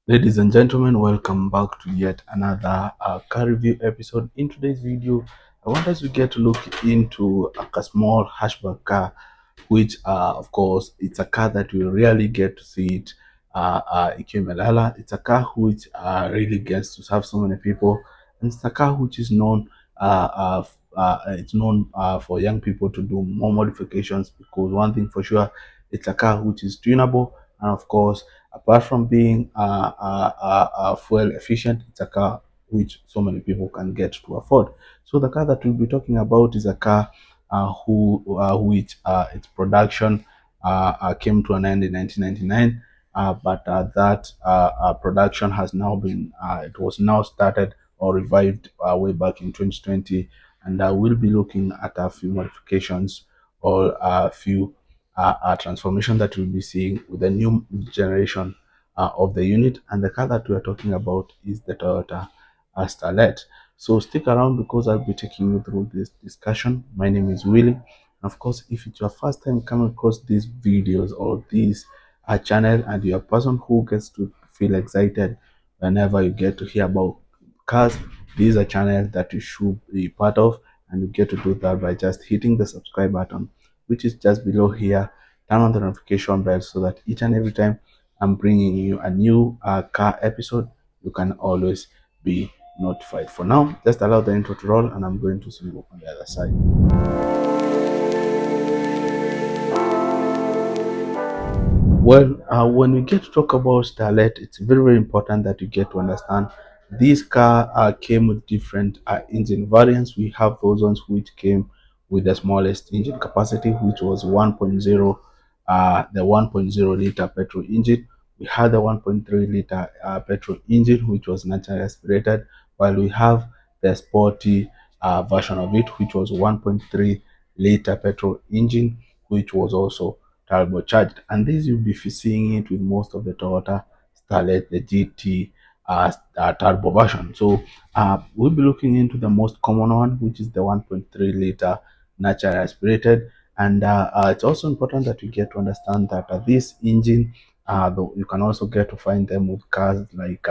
Ladies and gentlemen, welcome back to yet another car review episode. In today's video, I want us to get to look into a small hatchback car, which, of course, it's a car that we rarely get to see it. Ikimelala. It's a car which really gets to serve so many people, and it's a car which is known. It's known for young people to do more modifications because one thing for sure, it's a car which is tunable, and of course apart from being fuel efficient, it's a car which so many people can get to afford. So the car that we'll be talking about is a car which its production came to an end in 1999, but that production has now been it was now started or revived way back in 2020, and we'll be looking at a few modifications or a few transformation that we'll be seeing with the new generation of the unit. And the car that we are talking about is the Toyota Starlet. So stick around because I'll be taking you through this discussion. My name is Willie. And of course, if it's your first time coming across these videos or this channel and you're a person who gets to feel excited whenever you get to hear about cars, this is a channel that you should be part of, and you get to do that by just hitting the subscribe button, which is just below here. Turn on the notification bell so that each and every time I'm bringing you a new car episode, you can always be notified. For now, just allow the intro to roll, and I'm going to see you on the other side. Well, when we get to talk about Starlet, it's very, very important that you get to understand this car came with different engine variants. We have those ones which came with the smallest engine capacity, which was 1.0, the 1.0 liter petrol engine. We had the 1.3 liter petrol engine, which was naturally aspirated, while we have the sporty version of it, which was 1.3 liter petrol engine, which was also turbocharged. And this you'll be seeing it with most of the Toyota Starlet, the GT turbo version. So we'll be looking into the most common one, which is the 1.3 liter naturally aspirated. And it's also important that you get to understand that this engine, though you can also get to find them with cars like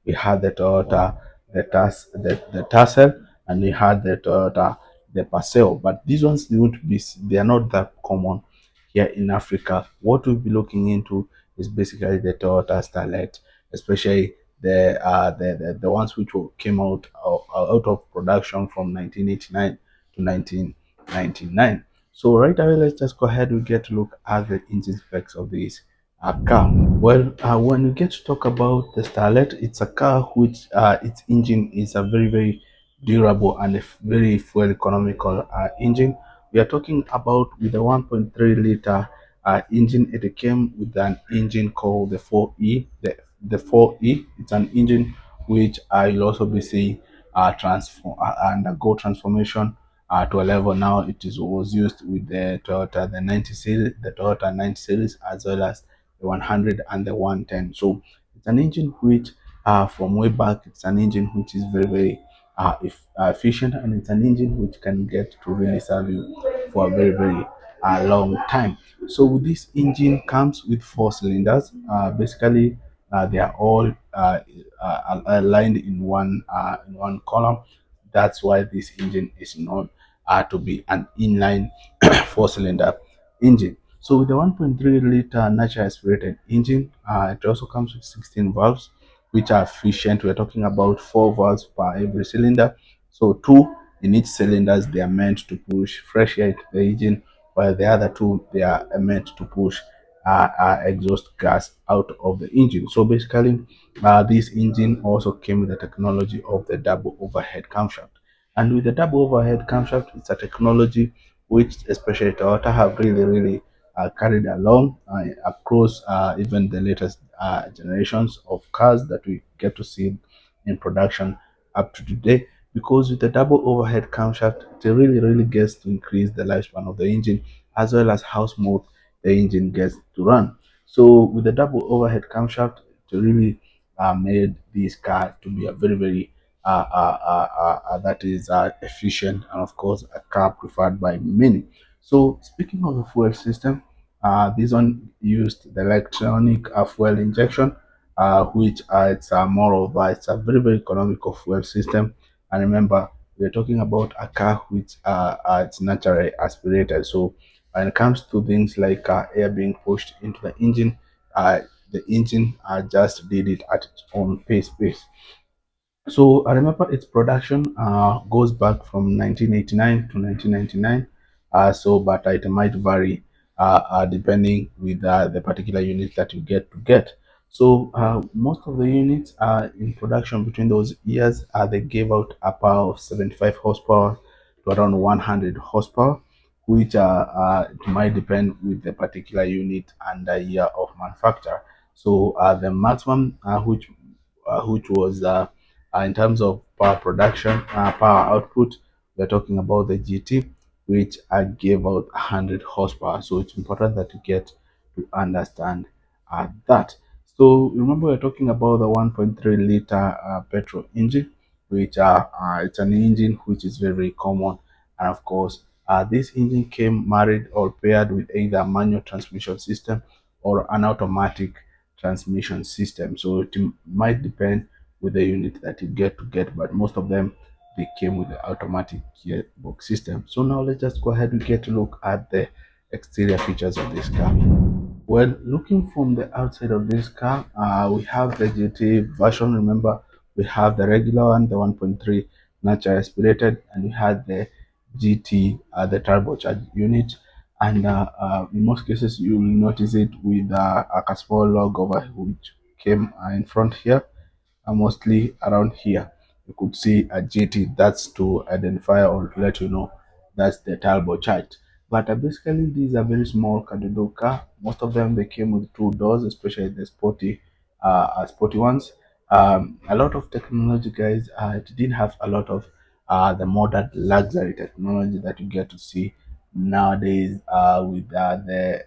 we had the Toyota, the Tassel, and we had the Toyota, the Paseo. But these ones they are not that common here in Africa. What we'll be looking into is basically the Toyota Starlet, especially the ones which came out of production from 1989 to 1999. So right away, let's just go ahead and get to look at the engine specs of this car. Well, when we get to talk about the Starlet, it's a car which its engine is a very, very durable and a very fuel economical engine. We are talking about with the 1.3 liter engine. It came with an engine called the 4E. The 4E, it's an engine which you'll also be seeing undergo transformation to a level now. Was used with the Toyota the 90 series, the Toyota 90 series, as well as the 100 and the 110. So it's an engine which from way back, it's an engine which is very, very efficient, and it's an engine which can get to really serve you for a very, very long time. So with this engine comes with four cylinders. Basically, they are all aligned in one column. That's why this engine is known to be an inline four-cylinder engine. So with the 1.3 liter natural aspirated engine, it also comes with 16 valves, which are efficient. We're talking about four valves per every cylinder. So two in each cylinders, they are meant to push fresh air into the engine, while the other two, they are meant to push exhaust gas out of the engine. So basically, this engine also came with the technology of the double overhead camshaft. And with the double overhead camshaft, it's a technology which especially Toyota have really, really carried along across even the latest generations of cars that we get to see in production up to today. Because with the double overhead camshaft, it really, really gets to increase the lifespan of the engine as well as how smooth the engine gets to run. So with the double overhead camshaft, it really made this car to be a very, very that is efficient, and of course a car preferred by many. So speaking of the fuel system, this one used the electronic fuel injection, which it's more of it's a very very economical fuel system. And remember, we're talking about a car which it's naturally aspirated. So when it comes to things like air being pushed into the engine just did it at its own pace. So I remember its production goes back from 1989 to 1999. But it might vary depending with the particular unit that you get. So most of the units in production between those years, they gave out a power of 75 horsepower to around 100 horsepower, which it might depend with the particular unit and the year of manufacture. So the maximum which was in terms of power production, power output, we're talking about the GT, which gave out 100 horsepower. So it's important that you get to understand that. So remember, we're talking about the 1.3 liter petrol engine, which it's an engine which is very, very common. And of course, this engine came married or paired with either a manual transmission system or an automatic transmission system. So it might depend with the unit that you get, but most of them they came with the automatic gearbox system. So now let's just go ahead and get a look at the exterior features of this car. Well, looking from the outside of this car, we have the GT version. Remember, we have the regular one, the 1.3 natural aspirated, and we had the GT, the turbocharged unit. And in most cases, you will notice it with a small logo over which came in front here, mostly around here. You could see a GT. That's to identify or to let you know that's the turbocharged. But basically, these are very small Kadodo car. Most of them they came with two doors, especially the sporty ones. A lot of technology, guys. It didn't have a lot of the modern luxury technology that you get to see nowadays with the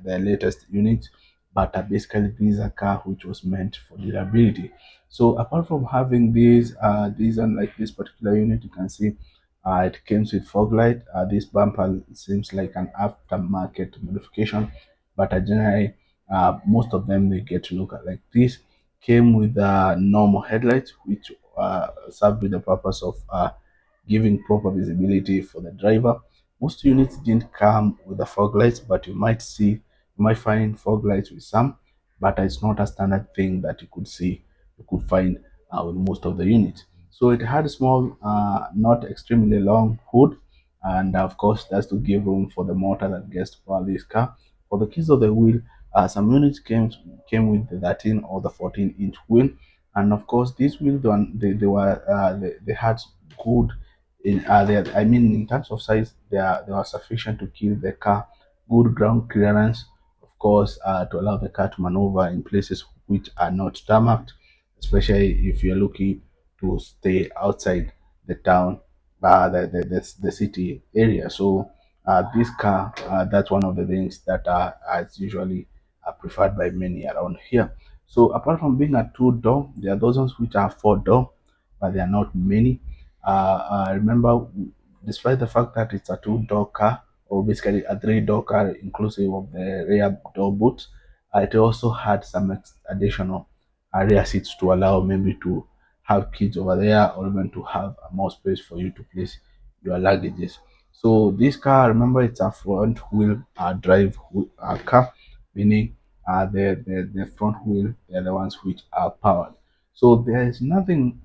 latest units. But basically, this is a car which was meant for durability. So apart from having these unlike this particular unit, you can see it comes with fog light. This bumper seems like an aftermarket modification, but generally, most of them they get to look at like this. Came with normal headlights, which serve with the purpose of giving proper visibility for the driver. Most units didn't come with the fog lights, but you might find fog lights with some, but it's not a standard thing that you could find with most of the units. So it had a small, not extremely long hood, and of course that's to give room for the motor that gets to power this car. For the keys of the wheel, some units came with the 13 or the 14-inch wheel, and of course these wheels they had good I mean in terms of size they are sufficient to give the car good ground clearance, of course, to allow the car to maneuver in places which are not tarmacked, especially if you're looking to stay outside the town, the city area. So this car, that's one of the things that is usually preferred by many around here. So apart from being a two-door, there are those ones which are four-door, but there are not many. Remember, despite the fact that it's a two-door car, or basically a three-door car inclusive of the rear door boot, it also had some additional rear seats to allow maybe to have kids over there or even to have more space for you to place your luggages. So this car, remember, it's a front wheel drive car, meaning the front wheel, they're the ones which are powered. So there is nothing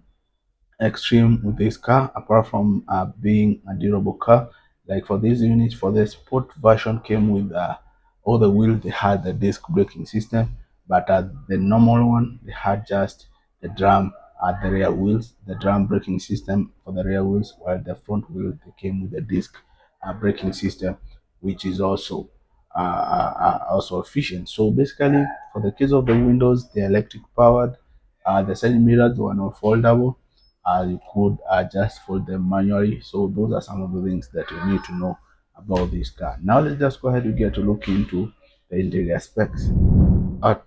extreme with this car apart from being a durable car. Like for this unit, for the sport version came with all the wheels, they had the disc braking system, but the normal one they had just the drum at the rear wheels, the drum braking system for the rear wheels, while the front wheel they came with the disc braking system, which is also efficient. So basically, for the case of the windows, the electric powered, the side mirrors were not foldable. You could just fold them manually. So those are some of the things that you need to know about this car. Now let's just go ahead and get to look into the interior specs.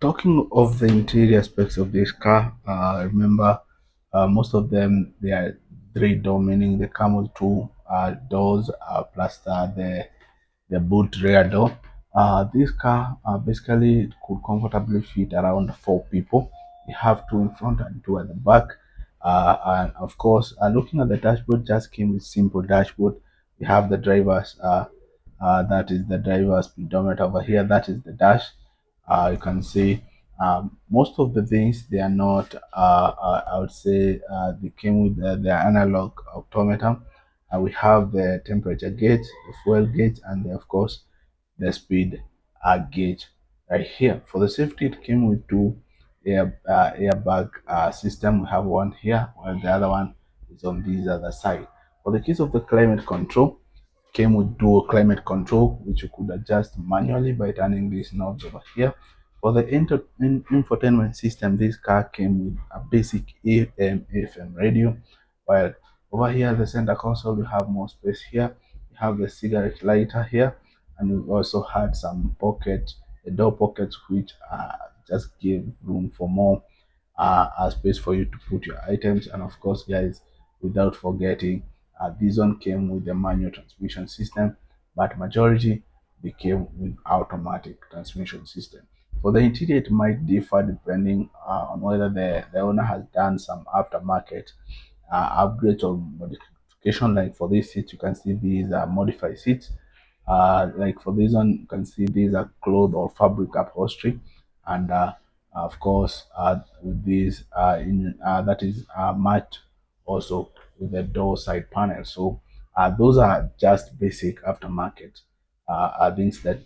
Talking of the interior specs of this car, remember most of them they are three door, meaning they come with two doors plus the boot rear door. This car basically it could comfortably fit around four people. You have two in front and two at the back. And of course, looking at the dashboard, just came with simple dashboard. We have the driver's that is the driver speedometer over here. That is the dash. You can see most of the things they are not. I would say they came with the analog optometer. We have the temperature gauge, the fuel gauge, and of course the speed gauge right here. For the safety, it came with two airbag system. We have one here, while the other one is on this other side. For the case of the climate control, came with dual climate control, which you could adjust manually by turning these knobs over here. For the infotainment system, this car came with a basic AM FM radio, while over here the center console we have more space here. We have the cigarette lighter here, and we also had some pocket, the door pockets, which just give room for more a space for you to put your items. And of course, guys, without forgetting, this one came with the manual transmission system, but majority they came with automatic transmission system. For the interior, it might differ depending on whether the owner has done some aftermarket upgrades or modification. Like for this seat, you can see these are modified seats. Like for this one, you can see these are cloth or fabric upholstery, and of course, with this that is matched also with the door side panel. So those are just basic aftermarket things that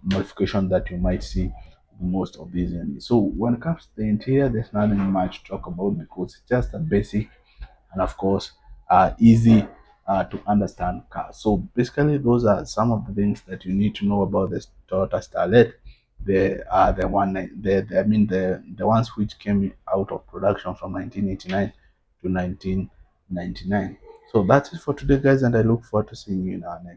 modification that you might see in most of these units. So when it comes to the interior, there's nothing much to talk about because it's just a basic and of course easy to understand car. So basically, those are some of the things that you need to know about the Toyota Starlet. The one I mean the ones which came out of production from 1989 to 1999. So that's it for today, guys, and I look forward to seeing you in our next.